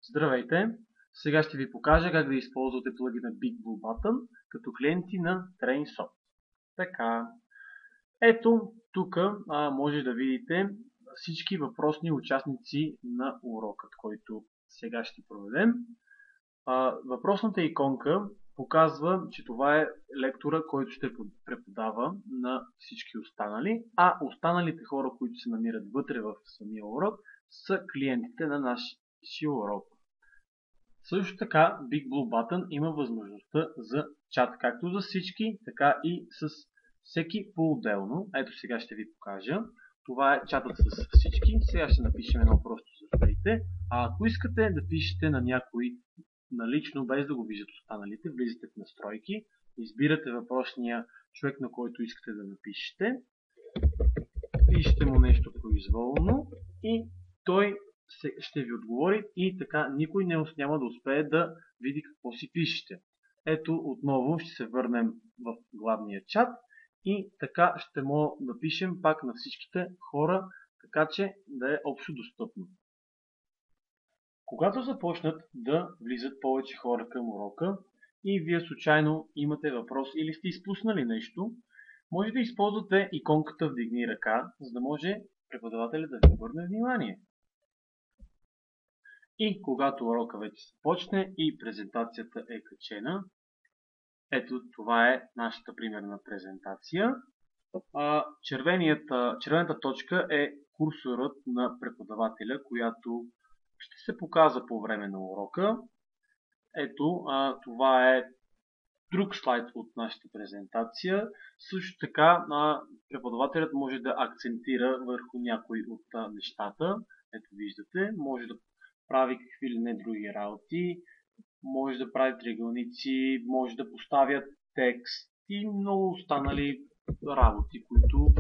Здравейте! Сега ще ви покажа как да използвате плагина BigBlueButton като клиенти на TrainSoft. Така, ето тук може да видите всички въпросни участници на урокът, който сега ще проведем. Въпросната иконка показва, че това е лектора, който ще преподава на всички останали, а останалите хора, които се намират вътре в самия урок, са клиентите на нашия урок. Също така BigBlueButton има възможността за чат, както за всички, така и с всеки по-отделно. Ето сега ще ви покажа. Това е чатът с всички. Сега ще напишем едно просто здравейте. А ако искате да пишете на някой налично, без да го виждат останалите, влизате в настройки, избирате въпросния човек, на който искате да напишете, пишете му нещо произволно и той ще ви отговори и така никой няма да успее да види какво си пишете. Ето отново ще се върнем в главния чат и така ще можем да пишем пак на всичките хора, така че да е общо достъпно. Когато започнат да влизат повече хора към урока и вие случайно имате въпрос или сте изпуснали нещо, може да използвате иконката "Вдигни ръка", за да може преподавателят да ви обърне внимание. И когато урока вече започне и презентацията е качена, ето това е нашата примерна презентация. Червената точка е курсорът на преподавателя, която ще се показва по време на урока. Ето, това е друг слайд от нашата презентация. Също така преподавателят може да акцентира върху някои от нещата. Ето виждате, може да прави какви ли не други работи, може да прави триъгълници, може да поставя текст и много останали работи, които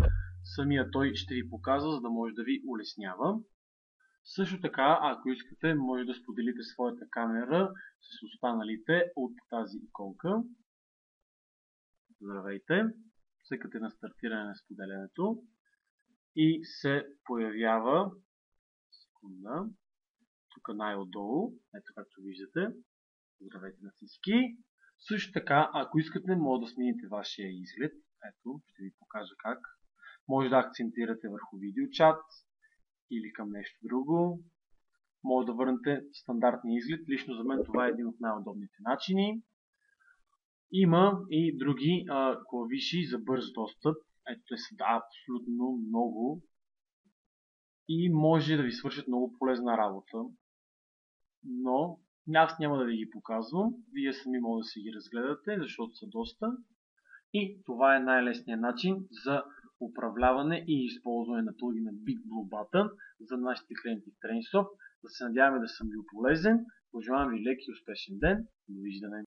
самия той ще ви показва, за да може да ви улеснява. Също така, ако искате, може да споделите своята камера с останалите от тази иконка. Здравейте! Цъкате на стартиране на споделянето и се появява секунда. Тук най-отдолу, ето както виждате. Здравейте на всички! Също така, ако искате, може да смените вашия изглед. Ето, ще ви покажа как. Може да акцентирате върху видеочат или към нещо друго. Може да върнете стандартния изглед. Лично за мен това е един от най-удобните начини. Има и други клавиши за бърз достъп. Ето, те са абсолютно много и може да ви свършат много полезна работа. Но аз няма да ви ги показвам. Вие сами може да си ги разгледате, защото са доста. И това е най-лесният начин за управляване и използване на плагина BigBlueButton за нашите клиенти в TrainSoft. Да се надяваме да съм бил полезен. Пожелавам ви лек и успешен ден. Довиждане!